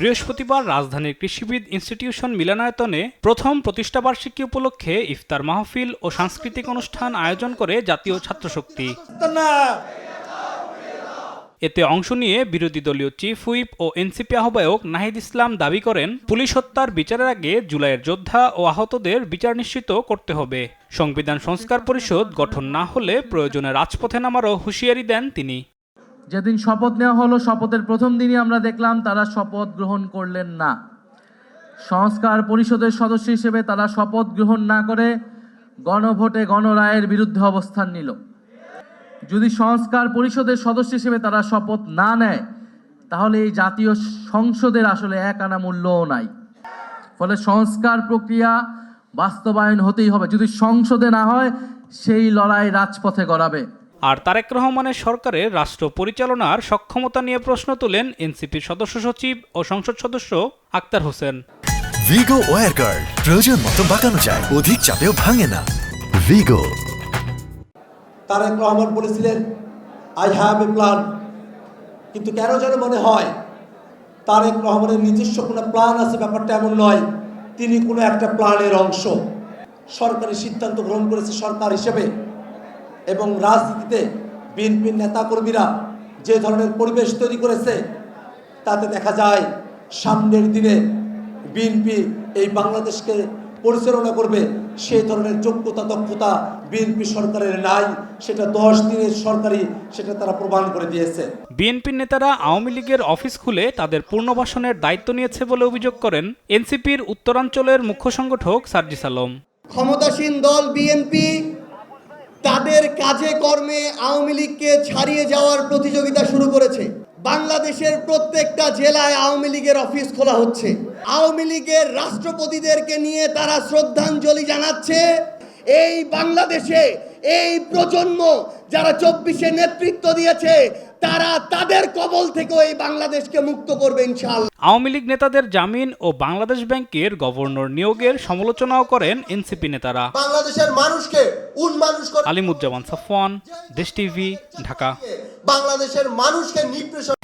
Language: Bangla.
বৃহস্পতিবার রাজধানীর কৃষিবিদ ইনস্টিটিউশন মিলনায়তনে প্রথম প্রতিষ্ঠাবার্ষিকী উপলক্ষে ইফতার মাহফিল ও সাংস্কৃতিক অনুষ্ঠান আয়োজন করে জাতীয় ছাত্রশক্তি। এতে অংশ নিয়ে বিরোধী দলীয় চিফ হুইপ ও এনসিপি আহ্বায়ক নাহিদ ইসলাম দাবি করেন, পুলিশ হত্যার বিচারের আগে জুলাইয়ের যোদ্ধা ও আহতদের বিচার নিশ্চিত করতে হবে। সংবিধান সংস্কার পরিষদ গঠন না হলে প্রয়োজনে রাজপথে নামারও হুঁশিয়ারি দেন তিনি। যেদিন শপথ নেওয়া হলো, শপথের প্রথম দিনই আমরা দেখলাম তারা শপথ গ্রহণ করলেন না। সংস্কার পরিষদের সদস্য হিসেবে তারা শপথ গ্রহণ না করে গণভোটে গণরায়ের বিরুদ্ধে অবস্থান নিল। যদি সংস্কার পরিষদের সদস্য হিসেবে তারা শপথ না নেয়, তাহলে এই জাতীয় সংসদের আসলে এক আনা মূল্যও নাই। ফলে সংস্কার প্রক্রিয়া বাস্তবায়ন হতেই হবে। যদি সংসদে না হয়, সেই লড়াই রাজপথে গড়াবে। আর তারেক রহমানের সরকারের রাষ্ট্র পরিচালনার সক্ষমতা নিয়ে প্রশ্ন তুলেন এনসিপির সদস্য সচিব ও সংসদ সদস্য আক্তার হোসেন। ভিগো ওয়্যার গার্ড প্রয়োজন মতো বাঁকানো যায়, অধিক চাপেও ভাঙে না। ভিগো। তারেক রহমান বলেছিলেন আই হ্যাভ এ প্ল্যান, কিন্তু কেন যেন মনে হয় তারেক রহমানের নিজস্ব কোনো প্ল্যান আছে, ব্যাপারটা এমন নয়। তিনি কোনো একটা প্ল্যানের অংশ। সরকারি সিদ্ধান্ত গ্রহণ করেছে সরকার হিসেবে, এবং রাজনীতিতে বিএনপির নেতাকর্মীরা যে ধরনের পরিবেশ তৈরি করেছে, তাতে দেখা যায় সামনের দিনে বিএনপি এই বাংলাদেশকে পরিচালনা করবে সেই ধরনের যোগ্যতা দক্ষতা বিএনপি সরকারের নাই। সেটা 10 দিনের সরকারি, সেটা তারা প্রমাণ করে দিয়েছে। বিএনপির নেতারা আওয়ামী লীগের অফিস খুলে তাদের পুনর্বাসনের দায়িত্ব নিয়েছে বলে অভিযোগ করেন এনসিপির উত্তরাঞ্চলের মুখ্য সংগঠক সার্জিস আলম। ক্ষমতাসীন দল বিএনপি তাদের কাজে কর্মে আওয়ামী লীগকে ছাড়িয়ে যাওয়ার প্রতিযোগিতা শুরু করেছে। বাংলাদেশের প্রত্যেকটা জেলায় আওয়ামী লীগের অফিস খোলা হচ্ছে। আওয়ামী লীগের রাষ্ট্রপতিদেরকে নিয়ে তারা শ্রদ্ধাঞ্জলি জানাচ্ছে। এই বাংলাদেশে এই প্রজন্ম যারা 24-এ নেতৃত্ব দিয়েছে, তারা তাদের কবল থেকে এই বাংলাদেশকে মুক্ত করবে ইনশাআল্লাহ। আওয়ামী লীগ নেতাদের জামিন ও বাংলাদেশ ব্যাংকের গভর্নর নিয়োগের সমালোচনাও করেন এনসিপি নেতারা। বাংলাদেশের মানুষকে উন্মানুষ করে আলিমুজ্জামান সাফওয়ান, দেশ টিভি, ঢাকা। বাংলাদেশের মানুষকে নিপীড়ন